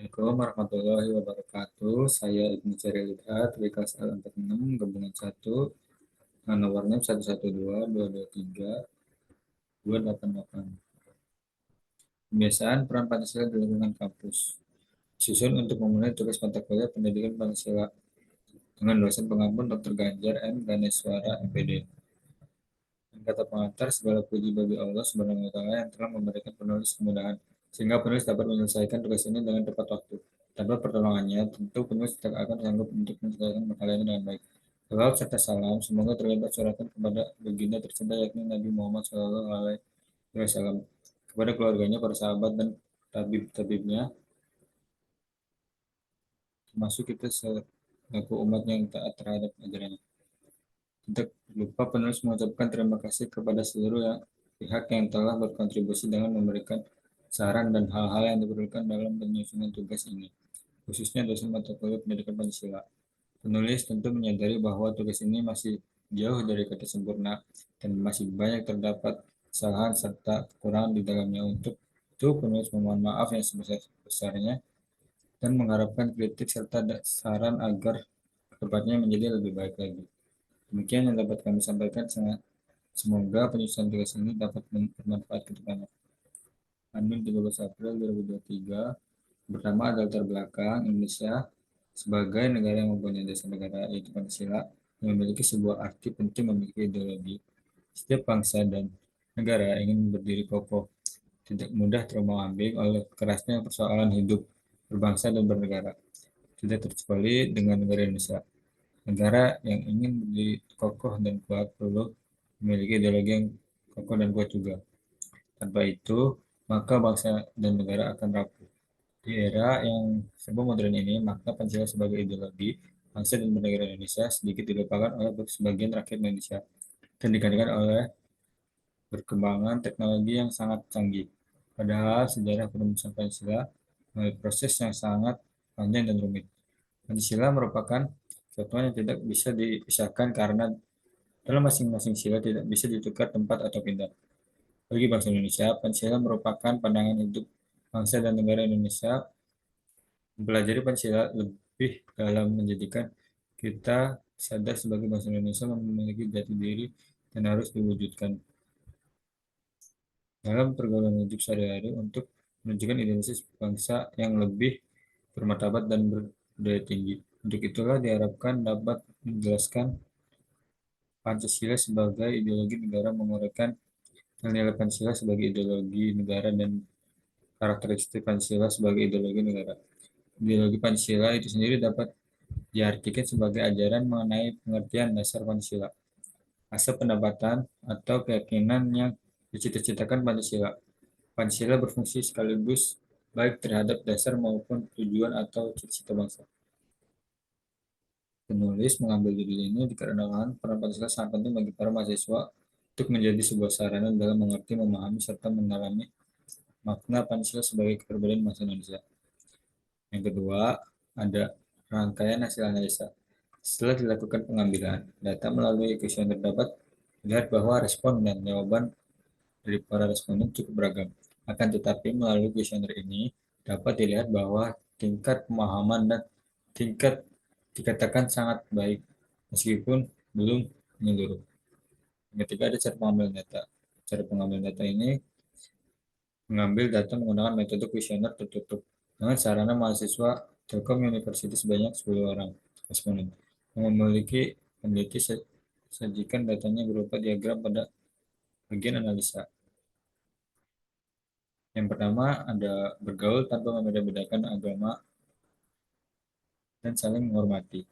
Assalamualaikum warahmatullahi wabarakatuh. Saya Ibnu Syaril Lidhat, dari kelas L46, gabungan 1, dengan nomornya 112-223-288. Pembiasaan peran Pancasila di lingkungan kampus. Susun untuk memulai tugas mata kuliah pendidikan Pancasila dengan dosen pengampun Dr. Ganjar M. Ganeswara, MPD. Dan kata pengantar, segala puji bagi Allah Subhanahu wa Ta'ala yang telah memberikan penulis kemudahan, sehingga penulis dapat menyelesaikan tugas ini dengan tepat waktu. Tanpa pertolongannya, tentu penulis tidak akan sanggup untuk menyelesaikan makalah ini dengan baik. Salawat serta salam semoga terlibat suratan kepada baginda tercinta yakni Nabi Muhammad SAW, kepada keluarganya, para sahabat dan tabib-tabibnya, termasuk kita selaku umat yang taat terhadap ajarannya. Tidak lupa penulis mengucapkan terima kasih kepada seluruh pihak yang telah berkontribusi dengan memberikan saran dan hal-hal yang diperlukan dalam penyusunan tugas ini, khususnya dosen mata kuliah pendidikan Pancasila. Penulis tentu menyadari bahwa tugas ini masih jauh dari kata sempurna dan masih banyak terdapat kesalahan serta kekurangan di dalamnya. Untuk itu, penulis memohon maaf yang sebesar-besarnya dan mengharapkan kritik serta saran agar kedepannya menjadi lebih baik lagi. Demikian yang dapat kami sampaikan. Semoga penyusunan tugas ini dapat bermanfaat ke depannya. Amin. 13 April 2023. Pertama adalah latar belakang Indonesia sebagai negara yang mempunyai dasar negara yaitu Pancasila, yang memiliki sebuah arti penting memiliki ideologi. Setiap bangsa dan negara ingin berdiri kokoh, tidak mudah terombang-ambing oleh kerasnya persoalan hidup berbangsa dan bernegara. Tidak terkecuali dengan negara Indonesia. Negara yang ingin berdiri kokoh dan kuat perlu memiliki ideologi yang kokoh dan kuat juga. Tanpa itu, maka bangsa dan negara akan rapuh. Di era yang serba modern ini, makna Pancasila sebagai ideologi bangsa dan bernegara Indonesia sedikit dilupakan oleh sebagian rakyat Indonesia dan digantikan oleh perkembangan teknologi yang sangat canggih. Padahal sejarah perumusan Pancasila melalui proses yang sangat panjang dan rumit. Pancasila merupakan kesatuan yang tidak bisa dipisahkan karena dalam masing-masing sila tidak bisa ditukar tempat atau pindah. Bagi bangsa Indonesia, Pancasila merupakan pandangan hidup bangsa dan negara Indonesia. Mempelajari Pancasila lebih dalam menjadikan kita sadar sebagai bangsa Indonesia memiliki jati diri dan harus diwujudkan dalam pergaulan hidup sehari-hari untuk menunjukkan identitas bangsa yang lebih bermartabat dan berdaya tinggi. Untuk itulah diharapkan dapat menjelaskan Pancasila sebagai ideologi negara, menguraikan nilai Pancasila sebagai ideologi negara dan karakteristik Pancasila sebagai ideologi negara. Ideologi Pancasila itu sendiri dapat diartikan sebagai ajaran mengenai pengertian dasar Pancasila, asal pendapatan atau keyakinan yang dicita-citakan Pancasila. Pancasila berfungsi sekaligus baik terhadap dasar maupun tujuan atau cita-cita bangsa. Penulis mengambil judul ini dikarenakan peran Pancasila sangat penting bagi para mahasiswa untuk menjadi sebuah sarana dalam mengerti, memahami, serta mendalami makna Pancasila sebagai kepribadian bangsa Indonesia. Yang kedua, ada rangkaian hasil analisa. Setelah dilakukan pengambilan data melalui kuesioner, dapat dilihat bahwa respon dan jawaban dari para responden cukup beragam. Akan tetapi melalui kuesioner ini dapat dilihat bahwa tingkat pemahaman dan tingkat dikatakan sangat baik meskipun belum menyeluruh. Ketika ada cara pengambilan data. Cara pengambilan data ini mengambil data menggunakan metode kuesioner tertutup dengan sarana mahasiswa Telkom University sebanyak 10 orang responden yang memiliki peneliti sajikan datanya berupa diagram pada bagian analisa. Yang pertama ada bergaul tanpa membeda-bedakan agama dan saling menghormati.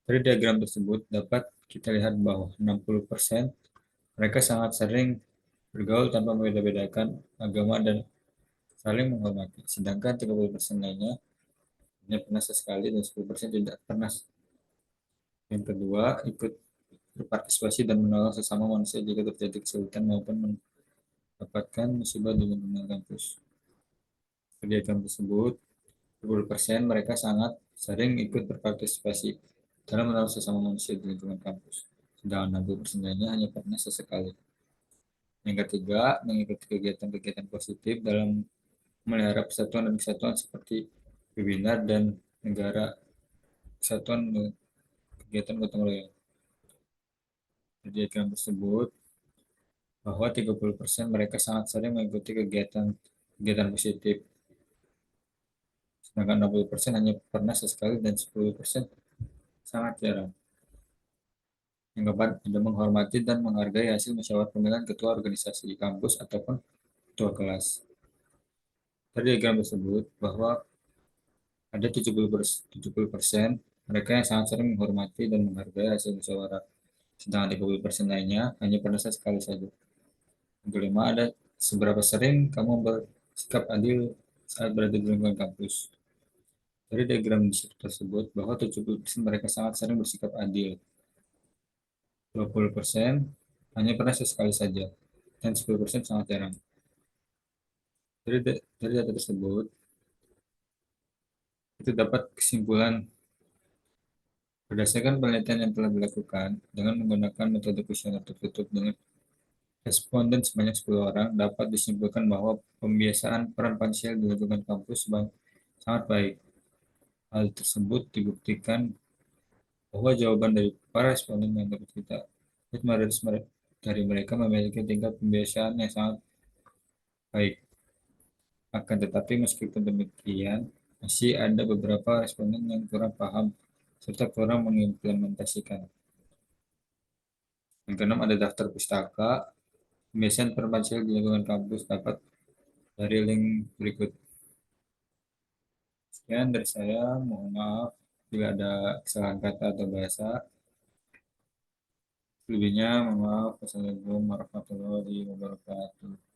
Dari diagram tersebut dapat kita lihat bahwa 60% mereka sangat sering bergaul tanpa membeda-bedakan agama dan saling menghormati. Sedangkan 30% lainnya hanya pernah sesekali dan 10% tidak pernah. Yang kedua, ikut berpartisipasi dan menolong sesama manusia jika terjadi kesulitan maupun mendapatkan musibah di lingkungan kampus. Kegiatan tersebut, 20% mereka sangat sering ikut berpartisipasi dalam menolong sesama manusia di lingkungan kampus. Sedangkan 60% lainnya hanya pernah sesekali. Yang ketiga, mengikuti kegiatan-kegiatan positif dalam melihara persatuan dan kesatuan seperti webinar dan negara kesatuan kegiatan gotong royong. Di diagram tersebut, bahwa 30% mereka sangat sering mengikuti kegiatan positif, sedangkan 60% hanya pernah sesekali dan 10% sangat jarang. Yang keempat, ada menghormati dan menghargai hasil musyawarah pemilihan ketua organisasi di kampus ataupun ketua kelas. Dari diagram tersebut, bahwa ada 70% mereka yang sangat sering menghormati dan menghargai hasil musyawarah, sedangkan 30% lainnya hanya pernah sekali saja. Yang kelima, ada seberapa sering kamu bersikap adil saat berada di lingkungan kampus. Dari diagram tersebut, bahwa 70% mereka sangat sering bersikap adil, 20% hanya pernah sesekali saja, dan 10% sangat jarang. Dari data tersebut, itu dapat kesimpulan berdasarkan penelitian yang telah dilakukan dengan menggunakan metode kuesioner tertutup dengan responden sebanyak 10 orang, dapat disimpulkan bahwa pembiasaan peran Pansel di lingkungan kampus sangat baik. Hal tersebut dibuktikan bahwa jawaban dari para responden yang kita mayoritas dari mereka memiliki tingkat pembiasaan yang sangat baik. Akan tetapi meskipun demikian, masih ada beberapa responden yang kurang paham serta kurang mengimplementasikan. Yang keenam, ada daftar pustaka. Pembiasaan perpansil di lingkungan kampus dapat dari link berikut. Sekian dari saya, mohon maaf bila ada kesalahan kata atau bahasa. Selebihnya, mohon maaf. Wassalamualaikum warahmatullahi wabarakatuh.